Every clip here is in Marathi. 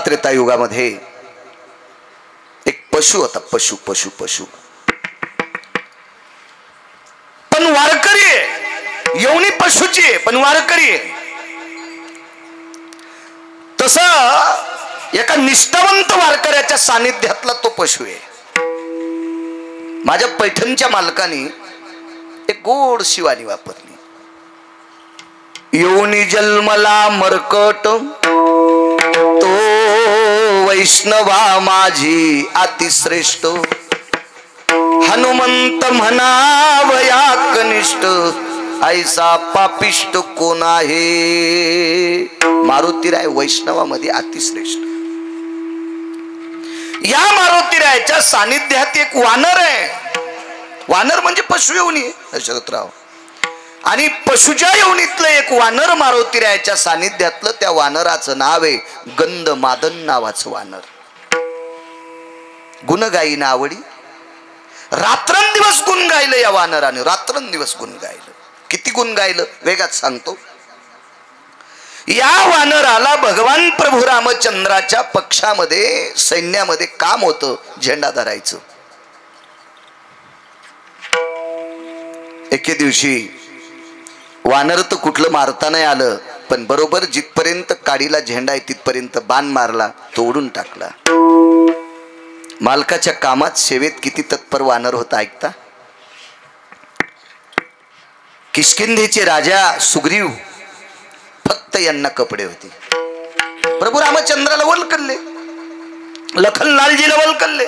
त्रेता युगामध्ये एक पशु होता, पशु पशु पशु पण वारकरी आहे, योनी पशुची आहे पण वारकरी आहे. तसं एका निष्ठावंत वारकऱ्याच्या सानिध्यातला तो पशु आहे. माझ्या पैठणच्या मालकाने एक गोड शिवानी वापरली. योनी जन्मला मरकट तो वैष्णवा माझी अतिश्रेष्ठ. हनुमंत म्हणावया कनिष्ठ ऐसा पापिष्ट कोण आहे. मारुतीराय वैष्णवामध्ये अतिश्रेष्ठ. या मारुतीरायाच्या सानिध्यात एक वानर आहे. वानर म्हणजे पशु योनी शरदराव. आणि पशुच्या योनीतलं एक वानर मारुतीरायाच्या सानिध्यातलं, त्या वानराचं नाव आहे गंधमादन नावाचं वानर. गुणगायी आवडी. रात्रंदिवस गुण गायलं या वानराने, रात्रंदिवस गुण गायलं. किती गुण गायलं वेगात सांगतो. या वानराला भगवान प्रभू रामचंद्राच्या पक्षामध्ये सैन्यामध्ये काम होतं, झेंडा धरायचं. एके दिवशी वानर तर कुठलं मारता नाही आलं, पण बरोबर जिथपर्यंत काडीला झेंडा आहे तिथपर्यंत बाण मारला, तोडून टाकला. मालकाच्या कामात सेवेत किती तत्पर वानर होता ऐकता. किष्किंधेचे राजा सुग्रीव फक्त यांना कपडे होते. प्रभू रामचंद्राला वल्कलले, लखनलालजीला वल्कलले,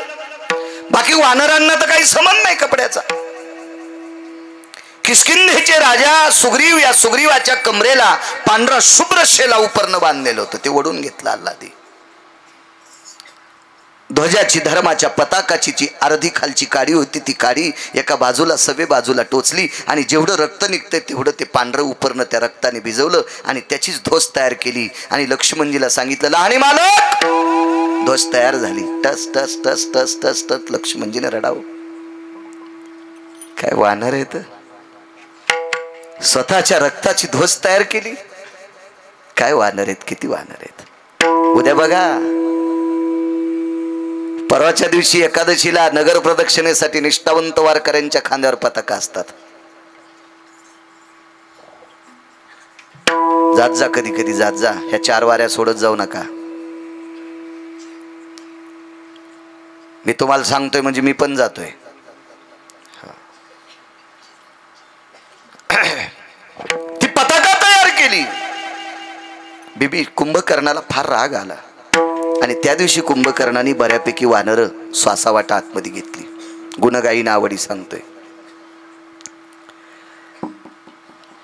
बाकी वानरांना तर काही संबंध नाही कपड्याचा. किष्किंधेचे राजा सुग्रीव, या सुग्रीवाच्या कमरेला पांढरा शुभ्र शेला उपरनं बांधलेलं होतं, ते ओढून घेतलं अल्लादी. ध्वजाची, धर्माच्या पताकाची जी अर्धी खालची काडी होती, ती काडी एका बाजूला सवे बाजूला टोचली आणि जेवढं रक्त निघतंय तेवढं ते पांढरं उपरनं त्या रक्ताने भिजवलं आणि त्याचीच ध्वज तयार केली. आणि लक्ष्मणजीला सांगितलं, लहाने मालक. ध्वज तयार झाली. टस टस टस टस टस टस. लक्ष्मणजीने रडावं. काय वानर आहे, स्वतःच्या रक्ताची ध्वज तयार केली. काय वानर आहेत, किती वानर आहेत. उद्या बघा, परवाच्या दिवशी एकादशीला नगर प्रदक्षिणेसाठी निष्ठावंत वारकऱ्यांच्या खांद्यावर पताका असतात. जात जा, कधी कधी जात जा. ह्या 4 वाऱ्या सोडत जाऊ नका. मी तुम्हाला सांगतोय म्हणजे मी पण जातोय. ती पताका तयार केली. बीबी कुंभकर्णाला फार राग आला आणि त्या दिवशी कुंभकर्णाने बऱ्यापैकी वानर श्वासावाट आतमध्ये घेतली. गुणगायी आवडी सांगतोय.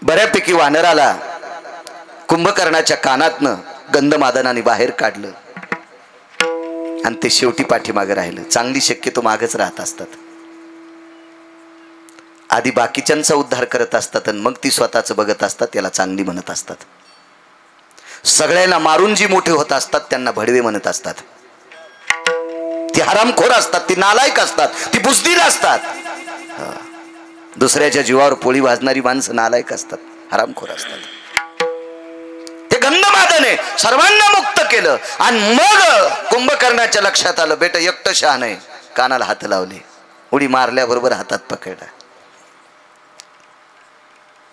बऱ्यापैकी वानराला कुंभकर्णाच्या कानातनं गंधमादनाने बाहेर काढलं आणि ते शेवटी पाठीमागे राहिलं. चांगली शक्यतो मागच राहत असतात. आधी बाकीच्यांचा उद्धार करत असतात आणि मग ती स्वतःच बघत असतात, त्याला चांगली म्हणत असतात. सगळ्यांना मारून जी मोठे होत असतात त्यांना भडवे म्हणत असतात. ती हरामखोर असतात, ती नालायक असतात, ती बुजदिल असतात. दुसऱ्याच्या जीवावर पोळी भाजणारी माणसं नालायक असतात, हरामखोर असतात. ते गंधमादने सर्वांना मुक्त केलं आणि मग कुंभकर्णाच्या लक्षात आलं, बेटा एकटं शहाण आहे. कानाला हात लावले, उडी मारल्याबरोबर हातात पकडला.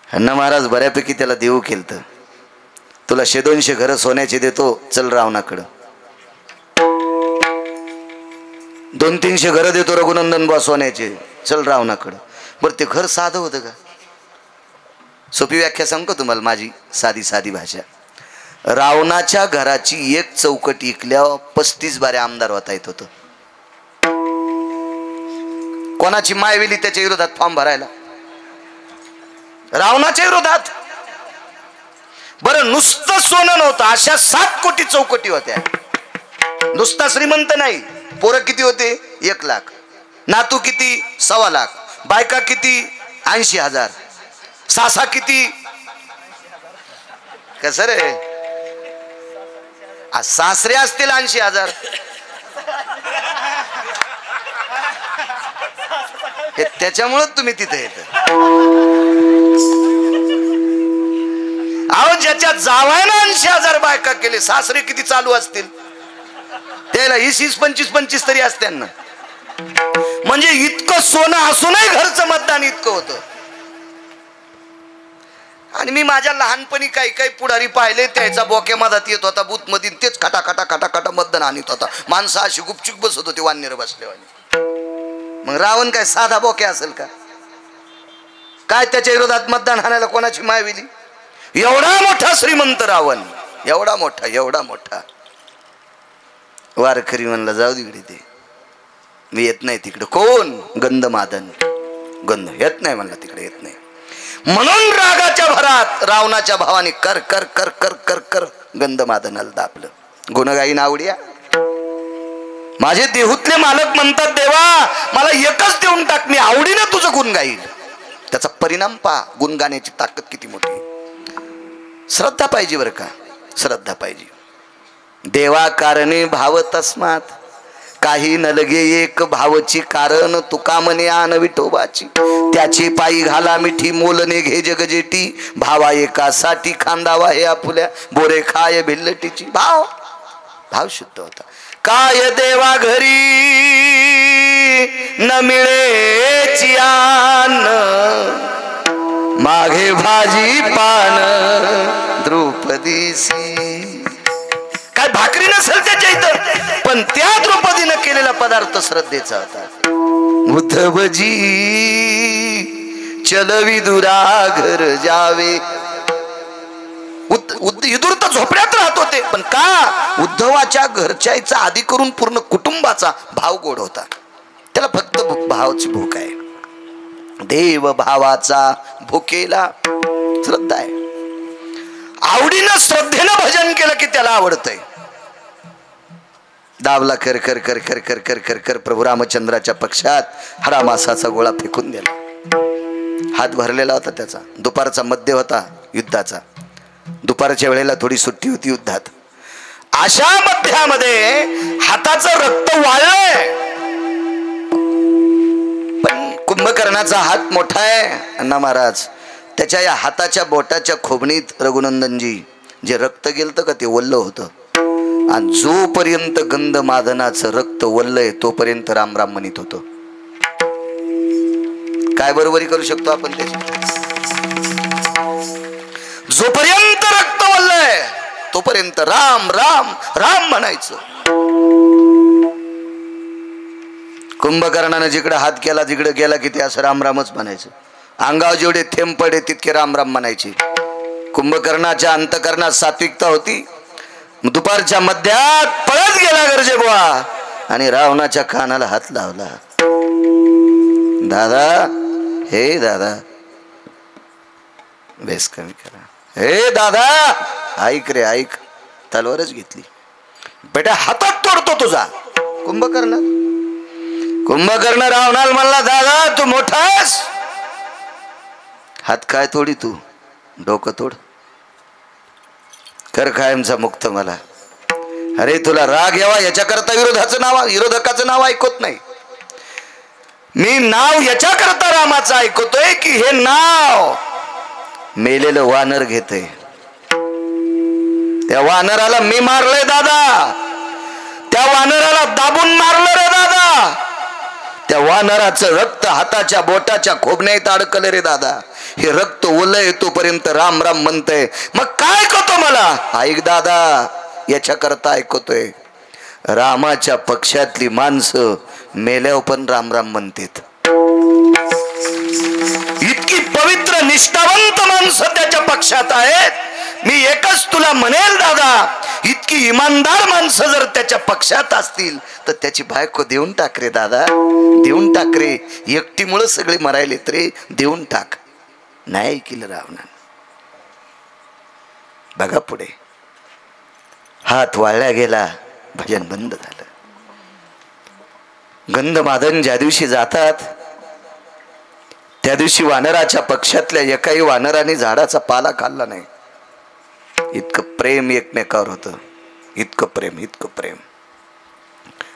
अण्णा महाराज बऱ्यापैकी त्याला देऊ केलतं. तुला 100-200 घरं सोन्याचे देतो, चल रावणाकडं. 200-300 घरं देतो रघुनंदन बा सोन्याचे, चल रावणाकडं. बरं ते घर साधं होतं का? सोपी व्याख्या सांगतो तुम्हाला, माझी साधी साधी भाषा. रावणाच्या घराची एक चौकट इकल्यावर 35 बारे आमदार होता येत होतं. कोणाची मायवेली त्याच्या विरोधात फॉर्म भरायला? रावणाच्या विरोधात. बरं नुसतं सोनं नव्हतं, अशा 7 कोटी चौकटी होत्या. नुसता श्रीमंत नाही. पोरं किती होते? 1 लाख. नातू किती? 1.25 लाख. बायका किती? 80,000. सासा किती? कसं रे? सासरे असतील 80,000. हे त्याच्यामुळे तुम्ही तिथे येत. अहो ज्याच्या जावायला 80,000 बायका केले, सासरे किती चालू असतील? त्याला 20-25 तरी असते ना. म्हणजे इतकं सोनं असूनही घरचं मतदान इतकं होतं. आणि मी माझ्या लहानपणी काही काही पुढारी पाहिले, त्याचा बोक्या मधात येत होता बूथ मध्ये, तेच खटा खटा खटा खटा मतदान आणत होता. माणसं अशी गुपचूप बसत होती वानर बसल्यावानी. मग रावण काय साधा बोक्या असेल का काय? त्याच्या विरोधात मतदान आणायला कोणाची मायविली? एवढा मोठा श्रीमंत रावण, एवढा मोठा. वारकरी म्हणला जाऊ तिकडे, ते मी येत नाही तिकडे. कोण? गंधमादन. गंध येत नाही म्हणला तिकडे, येत नाही. म्हणून रागाच्या भरात रावणाच्या भावाने कर कर कर कर कर कर गंधमादनाला दाबलं. गुणगाईन आवडिया. माझे देहूतले मालक म्हणतात देवा मला एकच देऊन टाक, मी आवडीनं तुझं गुण गाईल. त्याचा परिणाम पहा, गुण गाण्याची ताकद किती मोठी. श्रद्धा पाहिजे बरं का, श्रद्धा पाहिजे. देवा कारणे भाव तस्मात, काही नलगे एक भावची कारण, तुका म्हणे आन विठोबाची. त्याची पायी घाला मिठी, मोलने घे जगजेटी. भावा एकासाठी खांदावा हे आपुल्या, बोरे खाय भिल्लटीची. भाव शुद्ध होता. काय देवा घरी न मिळेची आन, मागे भाजी पान द्रौपदीसी. काय भाकरी नसेल त्याच्या इथं, पण त्या द्रौपदीनं केलेला पदार्थ श्रद्धेचा होता. उद्धवजी चलविदुरा घर जावे. विदुर तर झोपड्यात राहत होते, पण का? उद्धवाच्या घरच्याचा आधी करून पूर्ण कुटुंबाचा भाव गोड होता. त्याला फक्त भावाची भूक आहे. देव भावाचा भुकेला श्रद्धा आहे. आवडीनं श्रद्धेनं भजन केलं की त्याला आवडतंय. दावला कर कर कर कर कर कर कर कर. प्रभू रामचंद्राच्या पक्षात हरा मासाचा गोळा फेकून दिला. हात भरलेला होता त्याचा. दुपारचा मध्य होता युद्धाचा. दुपारच्या वेळेला थोडी सुट्टी होती युद्धात. अशा मध्यामध्ये हाताचं रक्त वाळलंय, पण कुंभकर्णाचा हात मोठा आहे अण्णा महाराज. त्याच्या या हाताच्या बोटाच्या खोबणीत रघुनंदनजी जे रक्त गेलतं का ते वल्ल होतं. आणि जोपर्यंत गंधमादनाचं रक्त वल्लय तोपर्यंत राम राम म्हणत होतो. काय बरोबरी करू शकतो आपण त्याची? जोपर्यंत रक्त वल्लय तोपर्यंत राम राम राम म्हणायचं. कुंभकर्णाने जिकडे हात केला तिकडे गेला की ते असं राम रामच म्हणायचं. अंगावर जेवढे थेंब पडे तितके राम राम म्हणायचे. कुंभकर्णाच्या अंतकरणात सात्विकता होती. दुपारच्या मध्यात पळत गेला गरजे बुवा आणि रावणाच्या कानाला हात लावला. दादा, हे दादा, बेस कमी करा. हे दादा, ऐक रे ऐक. तलवारच घेतली. बेटा हातात तोडतो तुझा. कुंभकर्ण रावणाला म्हणला दादा तू मोठास. हात काय तोडी तू? डोकं तोड. कर कायमचा मुक्त मला. अरे तुला राग यावा याच्याकरता विरोधकाचं नाव ऐकत नाही मी. नाव याच्याकरता रामाचं ऐकतोय की हे नाव मेलेलं वानर घेतय. त्या वानराला मी मारलंय दादा. त्या वानराला दाबून मारलं रे दादा. त्या वानराचं रक्त हाताच्या बोटाच्या खोबण्यात अडकलं रे दादा. हे रक्त ओलय तोपर्यंत राम राम म्हणतय. मग काय ऐकतो मला? ऐक दादा, याच्याकरता ऐकतोय. रामाच्या पक्षातली माणसं मेल्यावर पण राम राम म्हणतात. इतकी पवित्र निष्ठावंत माणसं त्याच्या पक्षात आहेत. मी एकच तुला म्हणेल दादा, इतकी इमानदार माणसं जर त्याच्या पक्षात असतील तर त्याची बायको देऊन टाक रे दादा. देऊन टाक रे. एकटीमुळे सगळे मरायलेत रे. देऊन टाक. नाही केलं रावणानं. बघा पुढे हात वाळल्या गेला. भजन बंद झालं. गंधमादन ज्या दिवशी जातात त्या दिवशी वानराच्या पक्षातल्या एकाही वानराने झाडाचा पाला खाल्ला नाही. इतकं प्रेम एकमेकावर होतं. इतकं प्रेम, इतकं प्रेम.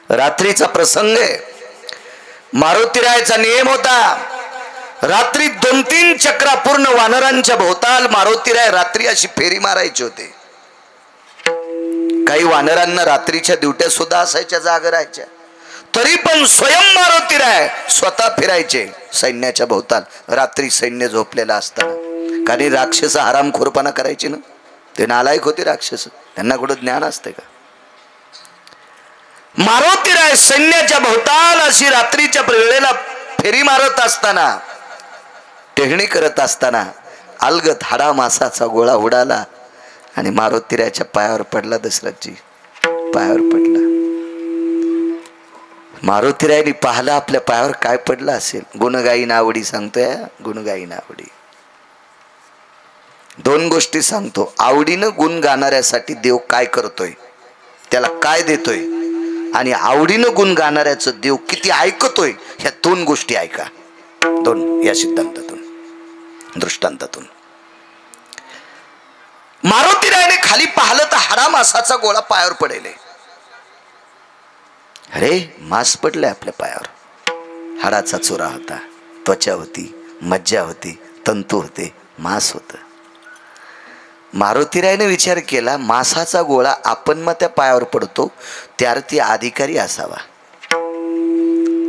रात्रीचा प्रसंग आहे. मारुतीरायाचा नियम होता. रात्री 2-3 चक्रा पूर्ण वानरांच्या भोवताल मारुतीराय रात्री अशी फेरी मारायचे होते. काही वानरांना रात्रीच्या ड्युट्या सुद्धा असायच्या, जाग राहायच्या, तरी पण स्वयं मारुतीराय स्वतः फिरायचे सैन्याच्या भोवताल रात्री सैन्य झोपलेलं असताना. कारण राक्षस हरामखोरपणा करायचे ना, ते नालायक होते राक्षस, त्यांना कुठं ज्ञान असते का. मारुतीराय सैन्याच्या भोवताल अशी रात्रीच्या वेळेला फेरी मारत असताना, टेहणी करत असताना अलगत हाडा मासाचा गोळा उडाला आणि मारुतीरायच्या पायावर पडला. दशरथजी पायावर पडला. मारुतीरायने पाहिलं आपल्या पायावर काय पडलं असेल. गुणगायी नावडी सांगतोय, गुणगायी नावडी. दोन गोष्टी सांगतो. आवडीनं गुण गाणाऱ्यासाठी देव काय करतोय, त्याला काय देतोय, आणि आवडीनं गुण गाणाऱ्याचं देव किती ऐकतोय, ह्या दोन गोष्टी ऐका. दोन या सिद्धांतातून, दृष्टांतातून. मारुतीरायने खाली पाहिलं तर हाडा मासाचा गोळा पायावर पडेल. अरे मांस पडले आपल्या पायावर. हाडाचा चुरा होता, त्वचा होती, मज्जा होती, तंतू होते, मांस होतं. मारुतीरायने विचार केला, मांसाचा गोळा आपण मग त्या पायावर पडतो, त्यार्थी अधिकारी असावा.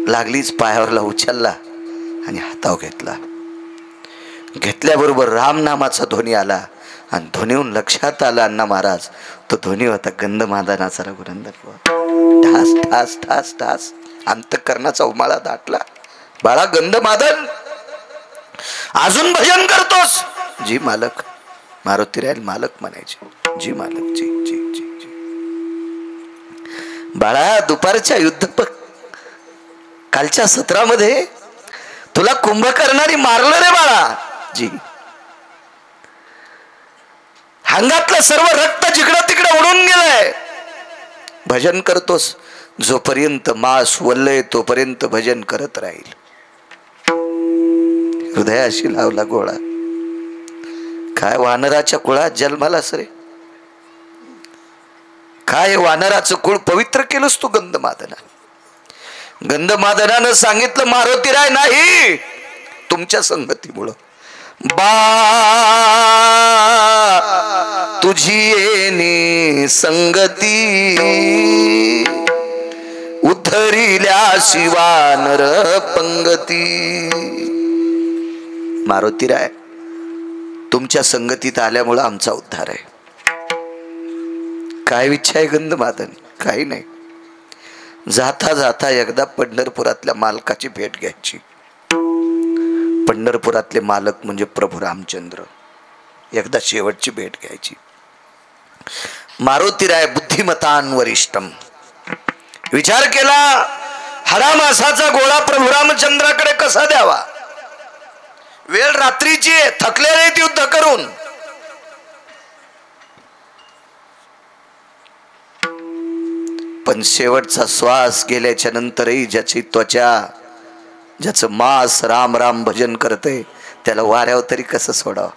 लागलीच पायावरला उचलला आणि हातावर घेतला. घेतल्याबरोबर राम नामाचा ध्वनी आला आणि ध्वनीहून लक्षात आला अण्णा महाराज, तो ध्वनी होता गंधमादनाचा रघुनंदन. ठास ठास ठास ठास अंतःकरणाचा उमाळा दाटला. बाळा गंधमादन, अजून भजन करतोस? जी मालक. मारुतीराय मालक म्हणायचे. जी मालक, जी जी जी जी. बाळा दुपारच्या युद्ध कालच्या सत्रामध्ये तुला कुंभकर्णाने मारलं रे बाळा. जी. अंगातलं सर्व रक्त जिकडं तिकडं उडून गेलंय. भजन करतोस? जोपर्यंत मास वल्लय तोपर्यंत भजन करत राहील. हृदयाशी लावला गोळा. काय वानराच्या कुळात जन्मालास रे? काय वानराचं कुळ पवित्र केलंस तू गंधमादना. गंधमादनानं सांगितलं, मारुतीराय नाही, तुमच्या संगतीमुळं बा तुझी येणे संगती उद्धरिल्या शिवानर पंगती. मारुतीराय तुमच्या संगतीत आल्यामुळं आमचा उद्धार आहे. काय इच्छा आहे गंधमादन? काही नाही. जाता जाता एकदा पंढरपुरातल्या मालकाची भेट घ्यायची. पंढरपुरातले मालक म्हणजे प्रभू रामचंद्र. एकदा शेवटची भेट घ्यायची. मारुतीराय बुद्धिमतान वरिष्ठम. विचार केला, हाडा मासाचा गोळा प्रभू रामचंद्राकडे कसा द्यावा. वेळ रात्रीची, थकलेले युद्ध करून. पण शेवटचा श्वास गेल्याच्या नंतरही ज्याची त्वचा, ज्याचं मांस राम राम भजन करते, त्याला वाऱ्यावर तरी कसं सोडावं.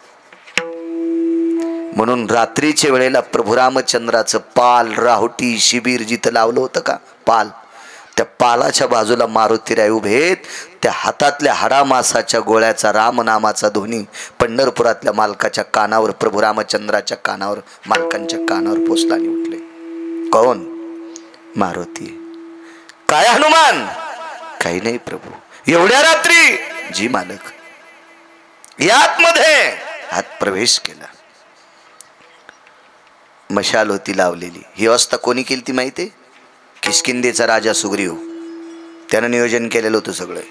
म्हणून रात्रीच्या वेळेला प्रभू रामचंद्राचं पाल, राहुटी, शिबीर जिथं लावलं होतं का पाल, त्या पालाच्या बाजूला मारुतीराय उभेत. त्या हातातल्या हाडामासाच्या गोळ्याचा रामनामाचा ध्वनी पंढरपुरातल्या मालकाच्या कानावर, प्रभू रामचंद्राच्या कानावर, मालकांच्या कानावर पोचला आणि उठले. कोण? मारुती. काय हनुमान? काही नाही प्रभू. एवढ्या रात्री? जी मालक. यात मध्ये हात प्रवेश केला. मशाल होती लावलेली. ही अवस्था कोणी केली ती माहिती आहे? किष्किंधेचा राजा सुग्रीव. त्यानं नियोजन केलेलं होतं सगळं.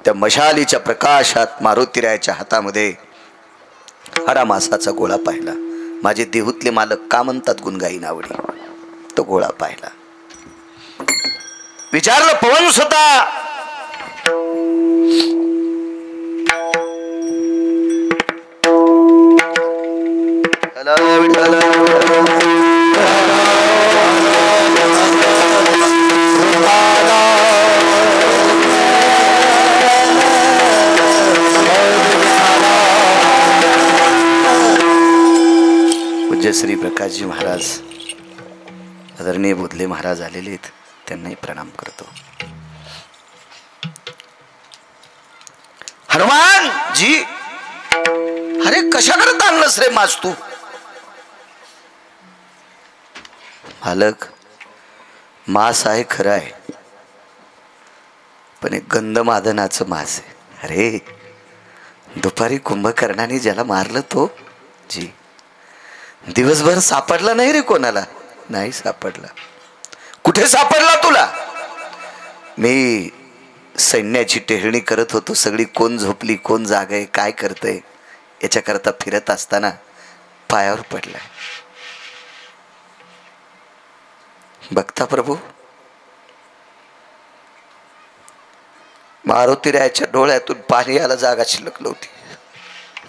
त्या मशालीच्या प्रकाशात मारुतीरायाच्या हातामध्ये हाडा मासाचा गोळा पाहिला. माझे देहूतले मालक का म्हणतात गुणगायी नावडी. तो गोळा पाहिला. विचारलं, पवन सुता पूज्य श्री प्रकाशजी महाराज, आदरणीय बुधले महाराज आलेले आहेत, त्यांनाही प्रणाम करतो. हनुमान जी, अरे कशा करत आणलंस रे मास तू? मालक मांस आहे खरं आहे, पण एक गंधमादनाचं मांस आहे. अरे दुपारी कुंभकर्णाने ज्याला मारलं तो जी दिवसभर सापडला नाही रे कोणाला, नाही सापडला. कुठे सापडला तुला? मी सैन्याची टेहळणी करत होतो, सगळी कोण झोपली कोण जाग आहे काय करतंय याच्याकरता फिरत असताना पायावर पडलाय. बघता प्रभू, मारुतीरायाच्या डोळ्यातून पाणी याला जागा शिल्लक नव्हती.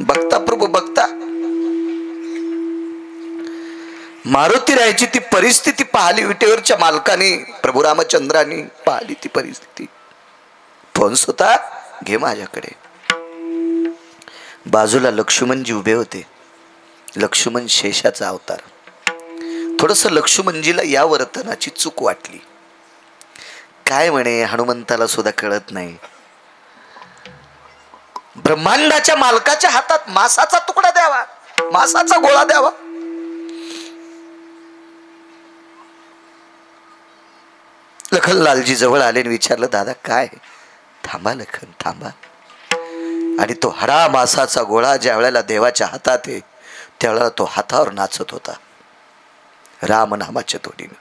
बघता प्रभू बघता, मारुतीरायाची ती परिस्थिती पाहिली. विटेवरच्या मालकाने प्रभू रामचंद्रांनी पाहिली ती परिस्थिती. फोन होता, घे माझ्याकडे. बाजूला लक्ष्मणजी उभे होते. लक्ष्मण शेषाचा अवतार. थोडस लक्ष्मणजीला या वर्तनाची चूक वाटली. काय म्हणे हनुमंताला सुद्धा कळत नाही, ब्रह्मांडाच्या मालकाच्या हातात मांसाचा तुकडा द्यावा, मांसाचा गोळा द्यावा. लखनलालजी जवळ आले आणि विचारलं, दादा काय? थांबा लखन थांबा. आणि तो हरा मांसाचा गोळा ज्या वेळेला देवाच्या हातात आहे त्यावेळेला तो हातावर नाचत होता रामनामाच्या तोडीनं.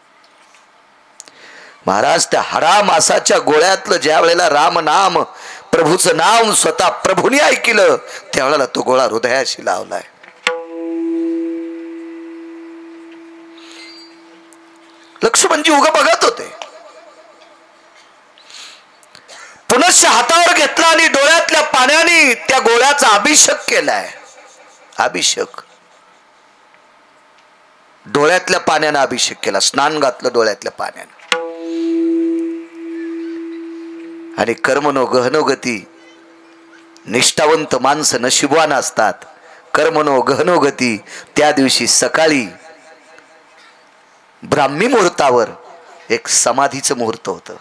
महाराज त्या हरा मासाच्या गोळ्यातलं ज्या वेळेला रामनाम प्रभूचं नाम स्वतः प्रभूने ऐकलं त्यावेळेला तो गोळा हृदयाशी लावलाय. लक्ष्मणजी उगा बघत होते. पुनश्च हातावर घेतला आणि डोळ्यातल्या पाण्याने त्या गोळ्याचा अभिषेक केलाय. अभिषेक डोळ्यातल्या पाण्याने अभिषेक केला, स्नान घातलं डोळ्यातल्या पाण्याने. आणि कर्मनो गहनोगती, निष्ठावंत माणसं नशिबवान असतात. कर्मनो गहनोगती. त्या दिवशी सकाळी ब्राह्मी मुहूर्तावर एक समाधीचं मुहूर्त होतं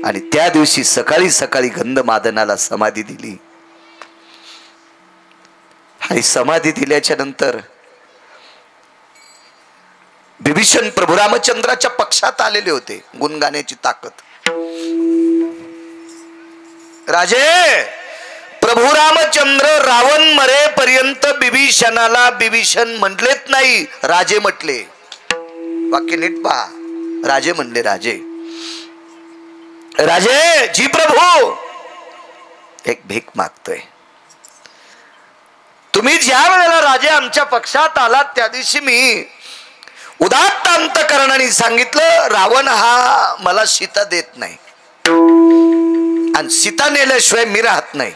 आणि त्या दिवशी सकाळी सकाळी गंधमादनाला समाधी दिली. आणि समाधी दिल्याच्या नंतर विभीषण प्रभू रामचंद्राच्या पक्षात आलेले होते. गुणगाण्याची ताकद. राजे, प्रभू रामचंद्र रावण मरेपर्यंत विभीषणाला विभीषण म्हटलेत नाही, राजे म्हटले. वाक्य नीट पहा. राजे म्हणले. राजे राजे जी प्रभू, एक भीक मागतोय. तुम्ही ज्या वेळेला राजे आमच्या पक्षात आलात त्या दिवशी मी उदात्त अंतकरणाने सांगितलं रावण हा मला सीता देत नाही आणि सीता नेल्याशिवाय मी राहत नाही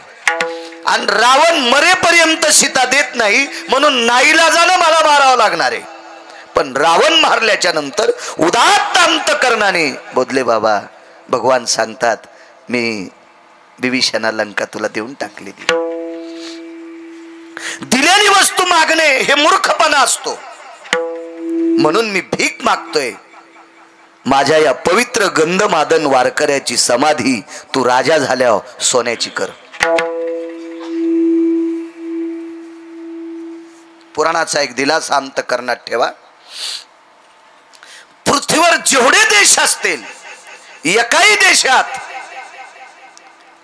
आणि रावण मरेपर्यंत सीता देत नाही म्हणून नाईलाजानं मला मारावं लागणार आहे. पण रावण मारल्याच्या नंतर उदात्त अंतकरणाने बोधले बाबा भगवान सांगतात मी विभीषणा लंका तुला देऊन टाकलेली. दिलेली वस्तू मागणे हे मूर्खपणा असतो. म्हणून मी भीक मागतोय. माझ्या या पवित्र गंधमादन वारकऱ्याची समाधी तू राजा झाल्यावर सोन्याची कर. पुराणाचा एक दिलासा अंतकरणात ठेवा. पृथ्वीवर जेवढे देश असतील एकाही देशात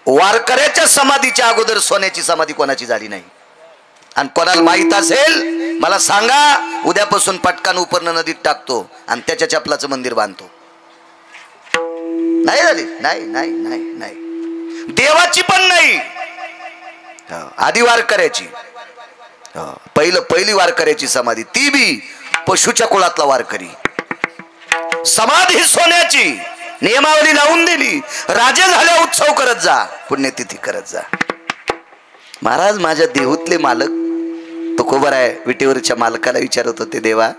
वारकऱ्याच्या समाधीच्या अगोदर सोन्याची समाधी कोणाची झाली नाही. आणि कोणाला माहित असेल मला सांगा, उद्यापासून पटकान उपर्ण नदीत टाकतो आणि त्याच्या चपलाचं मंदिर बांधतो. नाही झाली. नाही नाही नाही नाही. देवाची पण नाही, आधी वारकऱ्याची. पहिली वारकऱ्याची समाधी, ती बी पशुच्या कुळातला वारकरी. समाधी सोन्याची नियमावली लावून दिली. राजे झाल्या उत्सव करत जा, पुण्यतिथी करत जा. महाराज माझ्या देहूतले मालक तुकोबर आहे विटेवरच्या मालकाला विचारत होते, देवा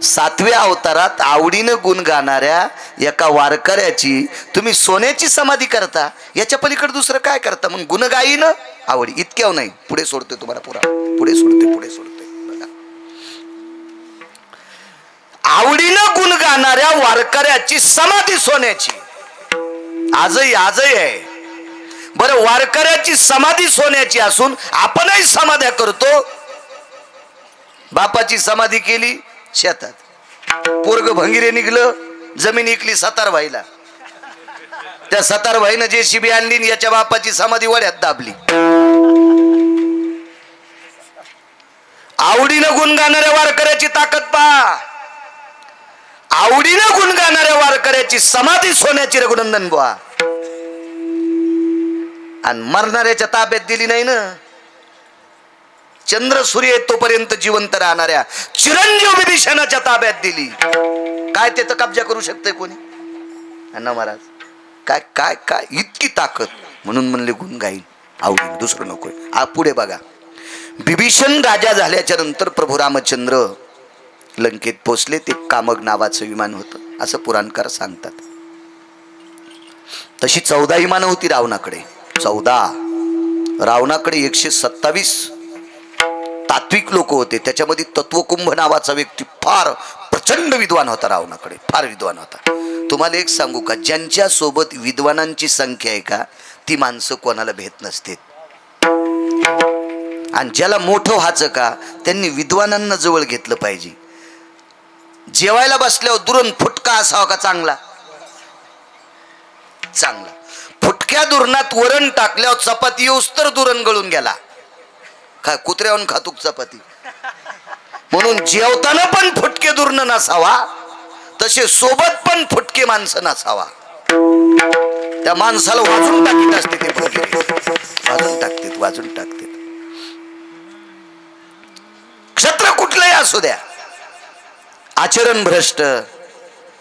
7व्या अवतारात आवडीनं गुण गाणाऱ्या एका वारकऱ्याची तुम्ही सोन्याची समाधी करता, याच्या पलीकडे दुसरं काय करता? मग गुणगायीनं आवडी इतक्या नाही. पुढे सोडतोय तुम्हाला पुरा, पुढे सोडतोय. बघा, आवडीनं गुण गाणाऱ्या वारकऱ्याची समाधी सोन्याची आजही आहे. बरं, वारकऱ्याची समाधी सोन्याची असून आपणही समाध्या करतो. बापाची समाधी केली शेतात, पोरग भंगिरे निघलं, जमीन इकली सतारभाईला. त्या सतारभाईनं JCB आणली आणि याच्या बापाची समाधी वड्यात दाबली. आवडीनं गुण गाणाऱ्या वारकऱ्याची ताकद पहा, आवडीनं गुण गाणाऱ्या वारकऱ्याची समाधी सोन्याची. रघुनंदन बुवा आणि मरणाऱ्याच्या ताब्यात दिली नाही ना. चंद्र सूर्य तोपर्यंत जिवंत राहणाऱ्या चिरंजीव विभीषणाच्या ताब्यात दिली. काय ते तर कब्जा करू शकते कोणी? अण्णा महाराज काय काय काय इतकी ताकद. म्हणून म्हणले गुण गाईन आवडीन, दुसरं नको. पुढे बघा, विभीषण राजा झाल्याच्या नंतर प्रभू रामचंद्र लंकेत पोचले. ते कामग नावाचं विमान होतं असं पुराणकार सांगतात. तशी 14 विमानं होती रावणाकडे. 14. रावणाकडे 127 तात्विक लोक होते. त्याच्यामध्ये तत्वकुंभ नावाचा व्यक्ती फार प्रचंड विद्वान होता. रावणाकडे फार विद्वान होता. तुम्हाला एक सांगू का, ज्यांच्या सोबत विद्वानांची संख्या आहे का ती माणसं कोणाला भेट नसते. आणि ज्याला मोठं व्हायचं का त्यांनी विद्वानांना जवळ घेतलं पाहिजे. जेवायला बसल्यावर दुरण फुटका असावा का चांगला? चांगला. फुटक्या दुरणात वरण टाकल्यावर चपाती येऊस तर दुरण गळून गेला. काय कुत्र्याहून खातूक चपाती? म्हणून जेवताना पण फुटके दुरण नसावा, तसे सोबत पण फुटके माणसं नसावा. त्या माणसाला वाजून टाकीत असते ते वाजून टाकते वाजून टाकते. क्षत्र कुठलंही असू द्या, आचरण भ्रष्ट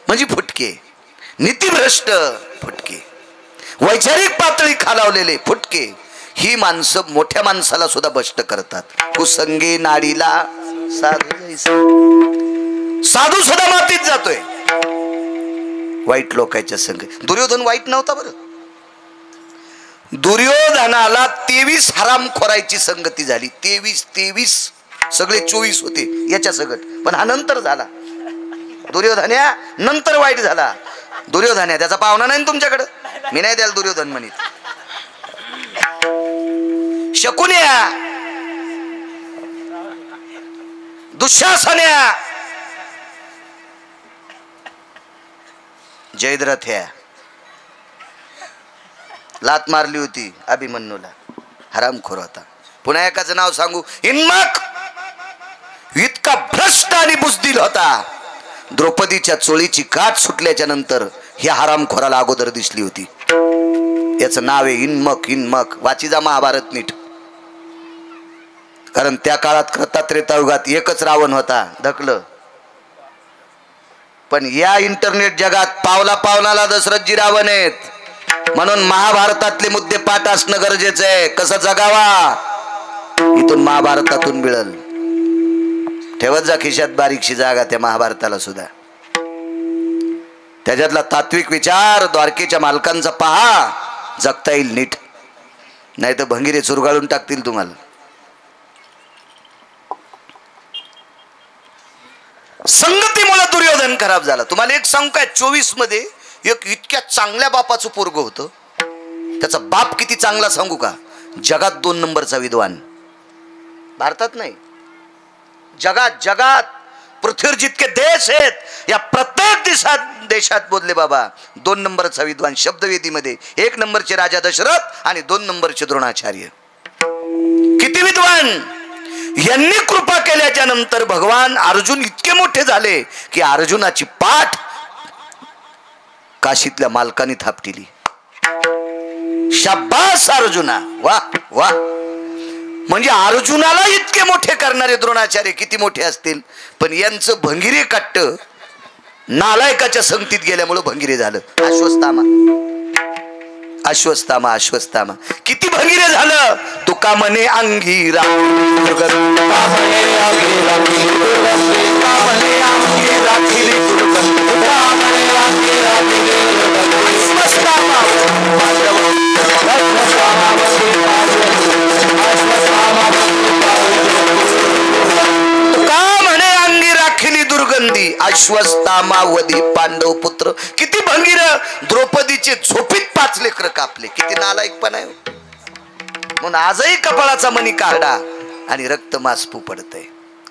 म्हणजे फुटके, नीतिभ्रष्ट फुटके, वैचारिक पातळी खालावलेले फुटके. ही माणसं मोठ्या माणसाला सुद्धा भ्रष्ट करतात. कुसंगे नाडीला साधू, साधू सुद्धा मातीत जातोय वाईट लोकांच्या संग. दुर्योधन वाईट नव्हता बरं. दुर्योधनाला 23 हरामखोराची संगती झाली. 23 सगळे 24 होते याच्या सगट. पण हा नंतर झाला. दुर्योधन्या नंतर वाईट झाला. दुर्योधन्या त्याचा पाहुणा नाही तुमच्याकडं, मी नाही द्याल दुर्योधन म्हणित. शकुन्या, दुःशासन्या, जयद्रथ्या लात मारली होती अभिमन्यूला, हरामखोर होता. पुन्हा एकाचं नाव सांगू, इन्मक, इतका भ्रष्ट आणि बुजदिल होता. द्रौपदीच्या चोळीची काठ सुटल्याच्या नंतर ह्या हरामखोराला अगोदर दिसली होती. याचं नाव आहे इन्मक. इन्मक वाची जा महाभारत नीट. कारण त्या काळात त्रेतायुगात एकच रावण होता, ढकलं. पण या इंटरनेट जगात पावला पावलाला दशरथजी रावण आहेत. म्हणून महाभारतातले मुद्दे पाठ असणं गरजेचं आहे. कसं जगावा इथून महाभारतातून मिळल. ठेवत जा खिशात बारीकशी जागा त्या महाभारताला सुद्धा. त्याच्यातला तात्विक विचार द्वारकेच्या मालकांचा पहा, जगता येईल नीट. नाही तर भंगिरे चुरगाळून टाकतील तुम्हाला. संगतीमुळे दुर्योधन खराब झाला. तुम्हाला एक सांगू काय, 24 मध्ये एक इतक्या चांगल्या बापाचं पोरग होतं. त्याचा बाप किती चांगला सांगू का, जगात 2 नंबरचा विद्वान. भारतात नाही, जगात. जगात पृथ्वीवर जितके देश आहेत या प्रत्येक देशात बोलले बाबा 2 नंबरचा विद्वान. शब्दवेदीमध्ये 1 नंबरचे राजा दशरथ आणि 2 नंबरचे द्रोणाचार्य. किती विद्वान. यांनी कृपा केल्याच्या नंतर भगवान अर्जुन इतके मोठे झाले की अर्जुनाची पाठ काशीतल्या मालकाने थापटिली. शाबास अर्जुना, वा वा. म्हणजे अर्जुनाला इतके मोठे करणारे द्रोणाचार्य किती मोठे असतील. पण यांचं भंगिरे काट्ट नालायकाच्या संगतीत गेल्यामुळे भंगिरे झालं. अश्वत्थामा, अश्वत्थामा, अश्वत्थामा किती भंगिरे झालं. तुका म्हणे अंगीरा, दुर्गंधी. अश्वत्थामावधी पांडव पुत्र. किती भंगीर. द्रौपदीचे झोपीत 5 लेकर कापले. किती नालायकपणा आहे. म्हणून आजही कपाळाचा मणी काढा आणि रक्त मासपू पडतंय.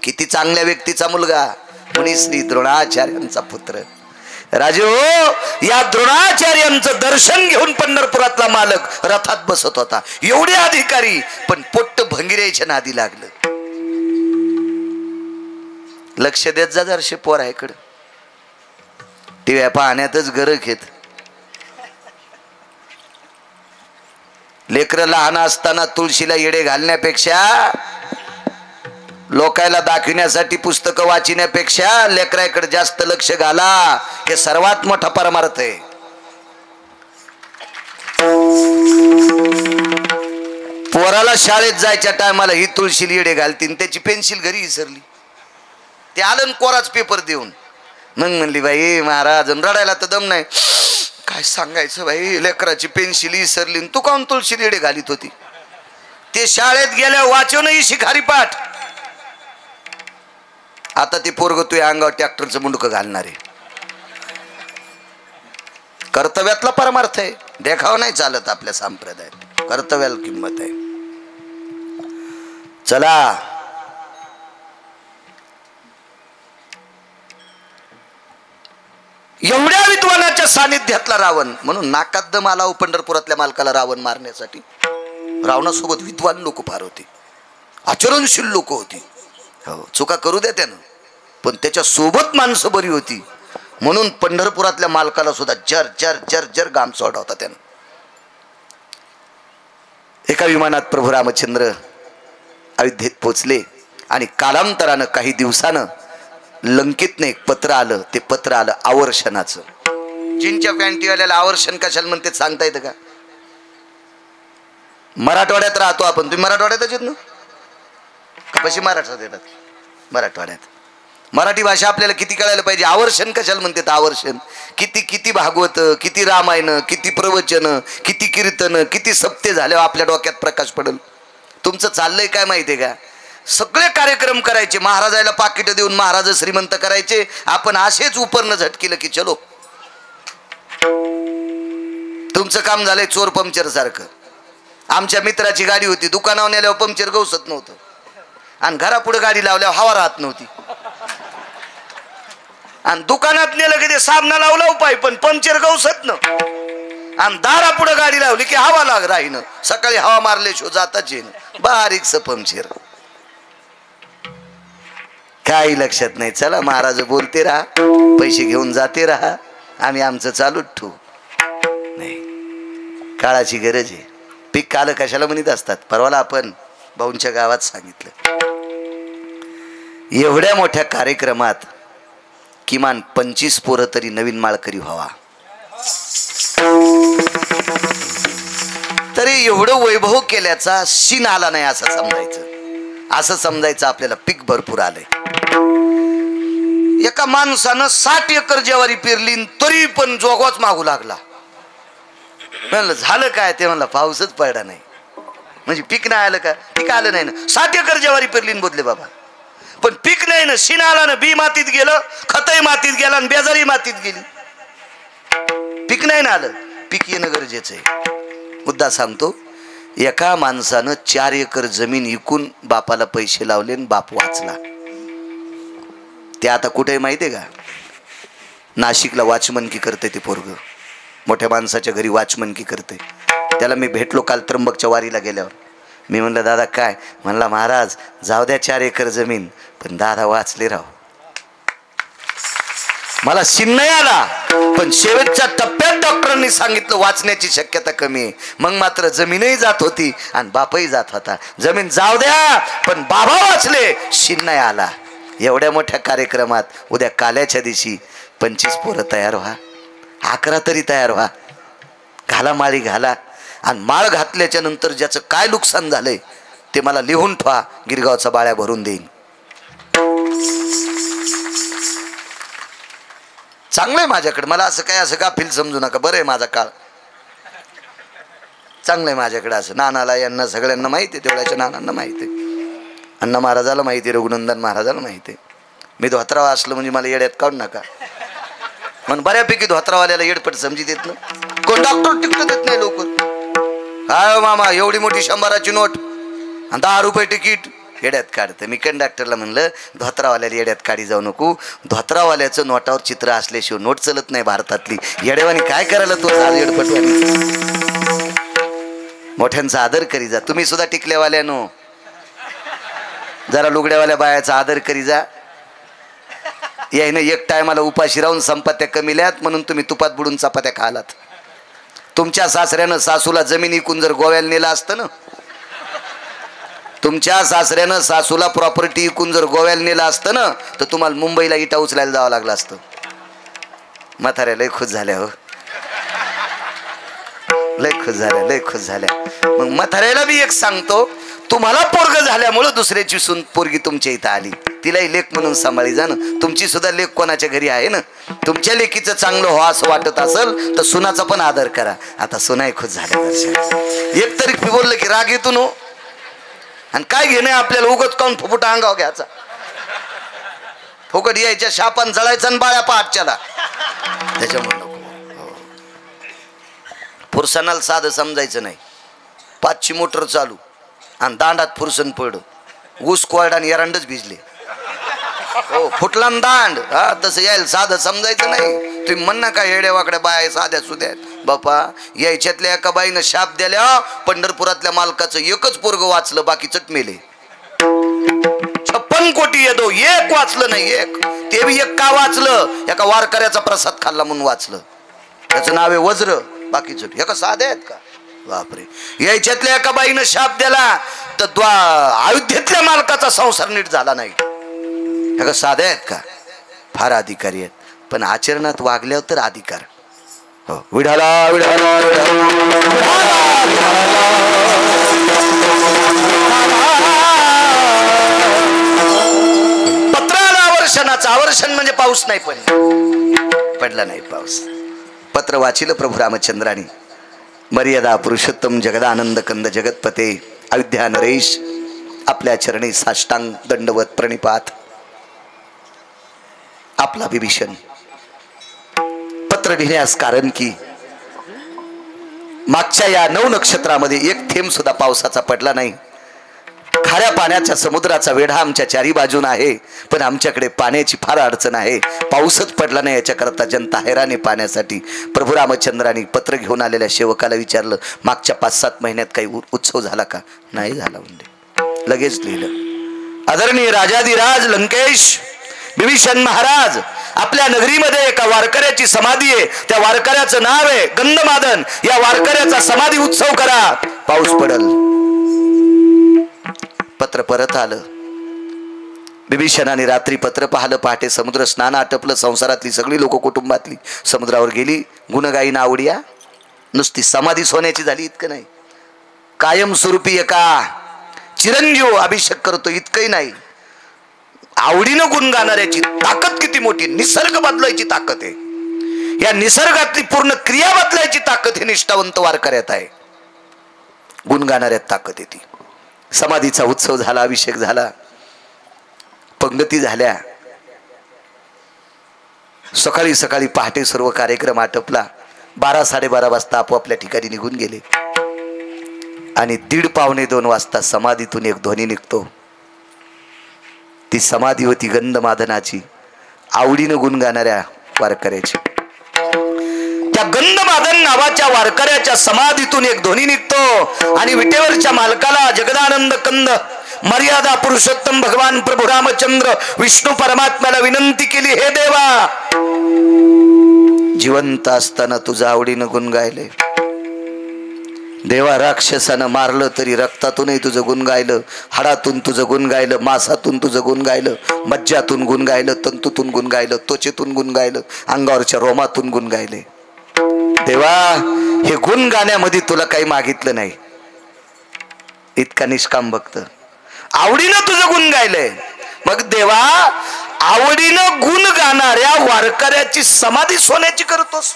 किती चांगल्या व्यक्तीचा मुलगा मुनी श्री द्रोणाचार्यांचा पुत्र. राजे हो, या द्रोणाचार्यांचं दर्शन घेऊन पंढरपुरातला मालक रथात बसत होता. एवढे अधिकारी, पण पोट्ट भंगिरेच्या नादी लागलं. लक्ष देत जा जरशे पोराकडे. टीव्या पाहण्यातच गरज घेत. लेकरं लहान असताना तुळशीला येडे घालण्यापेक्षा, लोकायला दाखविण्यासाठी पुस्तकं वाचण्यापेक्षा लेकराकडे जास्त लक्ष घाला. हे सर्वात मोठा परमार्थ आहे. पोराला शाळेत जायच्या टायमाला ही तुळशीला येडे घालतीन, त्याची पेन्सिल घरी विसरली. ते आलं कोराच पेपर देऊन. मग म्हणली बाई महाराज, रडायला तर दम नाही. काय सांगायचं बाई, लेकराची पेन्सिल विसरली, तू काऊन तुळशीला येडे घालीत होती. ते शाळेत गेल्या वाचवणही शिखारी पाठ. आता ते पोरग तुझ्या अंगावर ट्रॅक्टरचं मुंडकं घालणार आहे. कर्तव्यातला परमार्थ आहे. देखाव नाही चालत आपल्या संप्रदायात. कर्तव्याला किंमत आहे. चला, एवढ्या विद्वानाच्या सानिध्यातला रावण. म्हणून नाकात दम आला पंढरपुरातल्या मालकाला रावण मारण्यासाठी. रावणासोबत विद्वान लोक फार होते, आचरणशील लोक होती. हो, चुका करू द्या त्यानं, पण त्याच्या सोबत माणसं बरी होती. म्हणून पंढरपुरातल्या मालकाला सुद्धा जर जर जर जर गाम सोडा होता त्यानं. एका विमानात प्रभू रामचंद्र अयोध्येत पोचले आणि कालांतरानं काही दिवसानं लंकेतनं एक पत्र आलं. ते पत्र आलं आवर्षणाचं. जीनच्या पॅन्टीवाल्याला आवर्षण कशाला म्हणते सांगता येतं का? मराठवाड्यात राहतो आपण. तुम्ही मराठवाड्यातच येत ना? कशी महाराष्ट्रात येतात? मराठवाड्यात. मराठी भाषा आपल्याला किती कळायला पाहिजे. आवर्षण कशाला म्हणतात? आवर्षण. किती किती भागवत, किती रामायण, किती प्रवचन, किती कीर्तन, किती सप्ते झाल्यावर आपल्या डोक्यात प्रकाश पडेल. तुमचं चाललंय काय माहितीये का? सगळे कार्यक्रम करायचे, महाराजाला पाकिट देऊन महाराज श्रीमंत करायचे. आपण असेच उपरनं झटकिलं की चलो. तुमचं काम झालंय चोर पंक्चर सारखं. आमच्या मित्राची गाडी होती, दुकानावर नेल्यावर पंक्चर गवसत नव्हतं, आणि घरापुढे गाडी लावल्यावर हवा राहत नव्हती. आणि दुकानात नेलं की ते साबणा लावला उपाय, पण पंक्चर गवसत न. आणि दारापुढे गाडी लावली की हवा लाग राहीन. सकाळी हवा मारले शो जाताच येईन, बारीकच पंक्चर. काही लक्षात नाही. चला, महाराज बोलते राहा, पैसे घेऊन जाते राहा, आम्ही आमचं चालूच ठेवू. नाही, काळाची गरज आहे. पीक काल कशाला म्हणत असतात. परवाला आपण भाऊंच्या गावात सांगितलं, एवढ्या मोठ्या कार्यक्रमात किमान 25 पोरं तरी नवीन माळकरी व्हावा. तरी एवढं वैभव केल्याचा शीन आला नाही असं समजायचं. असं समजायचं आपल्याला पीक भरपूर आलंय. एका माणसानं 60 एकर ज्वारी पेरली तरी पण जोगवाच मागू लागला. म्हणलं झालं काय? ते म्हणलं पाऊसच पडला नाही. म्हणजे पीक नाही आलं का? पीक आलं नाही ना. 60 एकर ज्वारी पेरली बोलले बाबा, पण पीक नाही ना. शीन आला ना. बी मातीत गेलं, खतही मातीत गेला, आणि बेजारी मातीत गेली. पीक नाही ना आलं. पीक येणं गरजेचं आहे. मुद्दा सांगतो, एका माणसानं 4 एकर जमीन विकून बापाला पैसे लावले आणि बाप वाचला. ते आता कुठे माहितीये का? नाशिकला वॉचमनकी करते ते पोरग. मोठ्या माणसाच्या घरी वॉचमनकी करते. त्याला मी भेटलो काल त्र्यंबकच्या वारीला गेल्यावर. मी म्हणलं दादा काय? म्हणला महाराज जाऊ द्या 4 एकर जमीन, पण दादा वाचले राव. मला शिन नाही आला, पण शेवटच्या टप्प्यात डॉक्टरांनी सांगितलं वाचण्याची शक्यता कमी आहे. मग मात्र जमीनही जात होती आणि बापही जात होता. जमीन जाऊ द्या, पण बाबा वाचले, शिन नाही आला. एवढ्या मोठ्या कार्यक्रमात उद्या काल्याच्या दिवशी 25 पोरं तयार व्हा, 11 तरी तयार व्हा. घाला माळी घाला, आणि माळ घातल्याच्या नंतर ज्याचं काय नुकसान झालंय ते मला लिहून ठेवा. गिरगावचा बाळ्या भरून देईन. चांगलंय माझ्याकडे. मला असं काय असं गाफील समजू नका. बरं आहे माझा काळ, चांगलंय माझ्याकडे. असं नानाला यांना सगळ्यांना माहिती आहे, तेवढ्याच्या नानांना माहिती आहे, अण्णा महाराजाला माहिती आहे, रघुनंदन महाराजाला माहिती आहे. मी धोत्रावा असलं म्हणजे मला येड्यात काढू नका. म्हणून बऱ्यापैकी धोत्रावाल्याला येडपट समजी देत ना. कोण डॉक्टर टिकट देत नाही लोक. काय मामा एवढी मोठी 100ची नोट आणि 10 रुपये तिकीट, येड्यात काढतं. मी कंडक्टरला म्हणलं धोत्रावाल्याला येड्यात काढी जाऊ नको, धोत्रावाल्याचं नोटावर चित्र असल्याशिवाय नोट चलत नाही भारतातली. येड्यावानी काय करायला तो येडपटवानी. मोठ्यांचा आदर करी जा. तुम्ही सुद्धा टिकल्यावाल्यानो जरा लुगड्यावाल्या बायाचा आदर करी जा. यायनं एक टायमाला उपाशी राहून संपत्त्या कमील्यात म्हणून तुम्ही तुपात बुडून चपात्या खालात. तुमच्या सासऱ्यानं सासूला जमीन इकून जर गोव्याला नेलं असतं ना, तुमच्या सासऱ्यानं सासूला प्रॉपर्टी इकून जर गोव्याला नेलं असतं ना, तर तुम्हाला मुंबईला इटा उचलायला जावं लागलं असतं. म्हाताऱ्या लय खुश झाल्या हो, लय खुश झाल्या, लय खुश झाल्या. मग म्हाताऱ्याला बी एक सांगतो, तुम्हाला पोरग झाल्यामुळं दुसऱ्याची सून पोरगी तुमच्या इथं आली, तिलाही लेक म्हणून सांभाळी जा ना. तुमची सुद्धा लेक कोणाच्या घरी आहे ना. तुमच्या लेकीचं चांगलं हो असं वाटत असेल तर सुनाचा पण आदर करा. आता सुनाही खुश झाल्या. एक तरी बोललं की राग येतो नो. आणि काय घेणे आपल्याला उगत काऊन फुफुटा अंगाव घ्यायचा, फुकट यायच्या शापान जळायचा आणि बाळ्या पाठच्याला. त्याच्यामुळे नको. पुरुषांना साधं समजायचं नाही. 5ची मोटर चालू आणि दांडात फुरसन पड, ऊस कोरडा आणि एरंडच भिजले. हो फुटला दांड. हा तसं यायला साधं समजायचं नाही. तुम्ही म्हणा का येड्या वाकड्या बाया साध्या सुद्या बापा. यायच्यातल्या एका बाईनं शाप दिल्या, पंढरपुरातल्या मालकाचं एकच पोरग वाचलं, बाकी चट मेले. 56 कोटी येतो, एक वाचलं नाही. एक ते बी एक का वाचलं, एका वारकऱ्याचा प्रसाद खाल्ला म्हणून वाचलं. त्याचं नाव आहे वज्र, बाकी चट एका साध्या आहेत का. बापरे. यायच्यातल्या एका बाईनं शाप दिला तर अयोध्येतल्या मालकाचा संसार नीट झाला नाही. ह्या साध्या आहेत का. फार अधिकारी आहेत, पण आचरणात वागल्यावर तर अधिकार. हो विढाला विढाला पत्राला आवर्षणाचं. आवर्षण म्हणजे पाऊस नाही पडला नाही पाऊस. पत्र वाचिलं प्रभू रामचंद्रानी. मर्यादा पुरुषोत्तम जगदानंद कंद जगतपते अयोध्या नरेश आपल्या चरणी साष्टांग दंडवत प्रणिपात. आपला विभीषण पत्र लिहिण्यास कारण की मागच्या या 9 नक्षत्रामध्ये एक थेंब सुद्धा पावसाचा पडला नाही. खाऱ्या पाण्याच्या समुद्राचा वेढा आमच्या चारी बाजून आहे, पण आमच्याकडे पाण्याची फार अडचण आहे. पाऊसच पडला नाही. याच्याकरता जनता हैराण पाण्यासाठी. प्रभू रामचंद्रांनी पत्र घेऊन आलेल्या सेवकाला विचारलं, मागच्या 5-7 महिन्यात काही उत्सव झाला का. नाही झाला म्हणजे. लगेच लिहिलं, आदरणीय राजाधिराज लंकेश विभीषण महाराज, आपल्या नगरीमध्ये एका वारकऱ्याची समाधी आहे. त्या वारकऱ्याचं नाव आहे गंधमादन. या वारकऱ्याचा समाधी उत्सव करा, पाऊस पडल. पत्र परत आलं. विभीषणाने रात्री पत्र पाहिलं. पहाटे समुद्र स्नान आटपलं. संसारातली सगळी लोक कुटुंबातली समुद्रावर गेली. गुणगायीन आवडिया नुसती समाधी सोन्याची झाली इतकं नाही, कायमस्वरूपी एका चिरंजीव अभिषेक करतो इतकंही नाही. आवडीनं गुण गाणाऱ्याची ताकद किती मोठी. निसर्ग बदलायची ताकद आहे. या निसर्गातली पूर्ण क्रिया बदलायची ताकद ही निष्ठावंत वारकऱ्यात आहे. गुण गाणाऱ्यात ताकद येते. समाधीचा उत्सव झाला, अभिषेक झाला, पंगती झाल्या. सकाळी सकाळी पहाटे सर्व कार्यक्रम आटपला. 12-12:30 वाजता आपोआपल्या ठिकाणी निघून गेले. आणि 1:30-2 वाजता समाधीतून एक ध्वनी निघतो. ती समाधी होती गंधमादनाची, आवडीनं गुण गाणाऱ्या वारकऱ्याची. त्या गंधमादन नावाच्या वारकऱ्याच्या समाधीतून एक ध्वनी निघतो आणि विटेवरच्या मालकाला जगदानंद कंद मर्यादा पुरुषोत्तम भगवान प्रभू रामचंद्र विष्णू परमात्म्याला विनंती केली, हे देवा, जिवंत असताना तुझं आवडीनं गुण गायले. देवा, राक्षसानं मारलं तरी रक्तातूनही तुझं गुण गायलं, हाडातून तुझं गुण गायलं, मांसातून तुझं गुण गायलं, मज्जातून गुण गायलं, तंतूतून गुण गायलं, त्वचेतून गुण गायलं, अंगावरच्या रोमातून गुण गायले. देवा, हे गुण गाण्यामध्ये तुला काही मागितलं नाही. इतका निष्काम भक्त आवडीनं तुझं गुण गायलंय. मग देवा, आवडीनं गुण गाणाऱ्या वारकऱ्याची समाधी सोन्याची करतोस.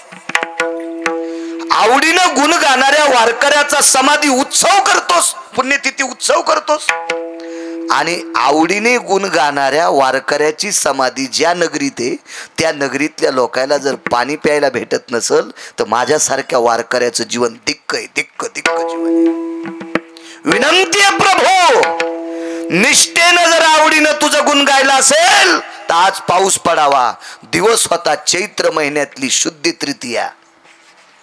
आवडीनं गुण गाणाऱ्या वारकऱ्याचा समाधी उत्सव करतोस, पुण्यतिथी उत्सव करतोस. आणि आवडीने गुण गाणाऱ्या वारकऱ्याची समाधी ज्या नगरीत आहे त्या नगरीतल्या लोकांना जर पाणी प्यायला भेटत नसल तर माझ्यासारख्या वारकऱ्याचं जीवन दिक्क आहे, दिक्क दिक्क जीवन आहे. विनंती आहे प्रभू, निष्ठेनं जर आवडीनं तुझं गुण गायला असेल तर आज पाऊस पडावा. दिवस होता चैत्र महिन्यातली शुद्ध तृतीया.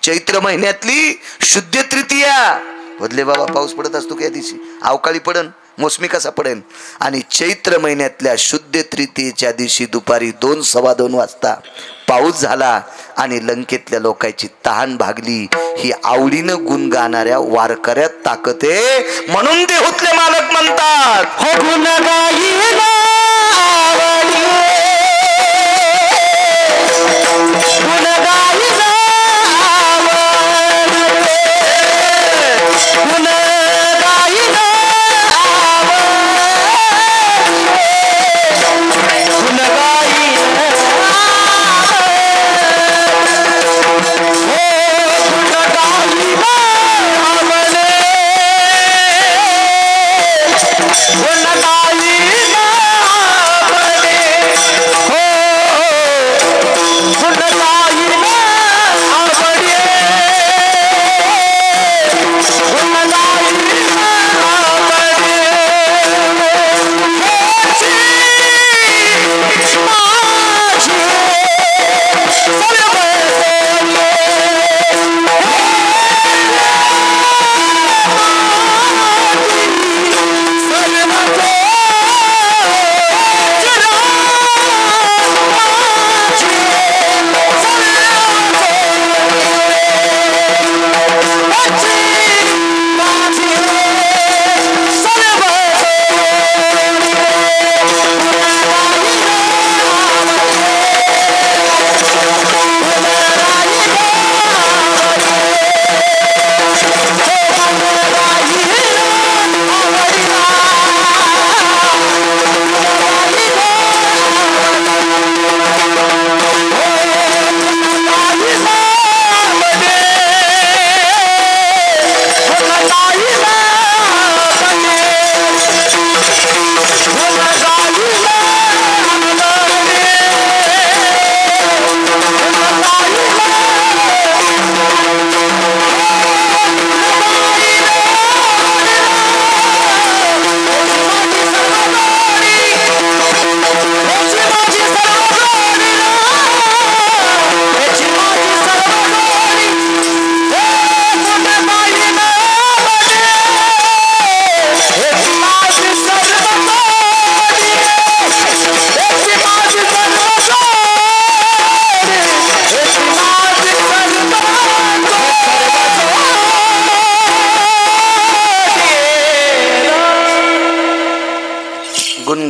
चैत्र महिन्यातली शुद्ध तृतीया. बदले बाबा पाऊस पडत असतो की या दिवशी अवकाळी पडन, मोसमी कसा पडेन. आणि चैत्र महिन्यातल्या शुद्ध तृतीयेच्या दिवशी दुपारी 2-2:15 वाजता पाऊस झाला आणि लंकेतल्या लोकांची तहान भागली. ही आवडीनं गुण गाणाऱ्या वारकऱ्यात ताकद आहे. म्हणून देहूतले मालक म्हणतात हो गुण गायिला आवडी, गुण गायिला आवडी, गुण गायिला आवडी, गुण गायिला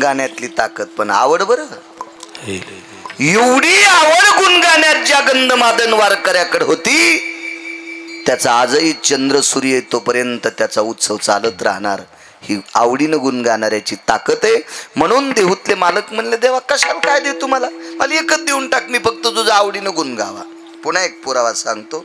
गाण्यातली ताकद. पण आवड बरं, एवढी आवड गुणगाण्यात ज्या गंधमादन वारकऱ्याकडे होती त्याचा आजही चंद्र सूर्य तोपर्यंत त्याचा उत्सव चालत राहणार. ही आवडीनं गुण गाणाऱ्याची ताकद आहे. म्हणून देहूतले मालक म्हणले देवा कशाला काय दे तुम्हाला, मला एकच देऊन टाक, मी फक्त तुझं आवडीनं गुण गावा. पुन्हा एक पुरावा सांगतो.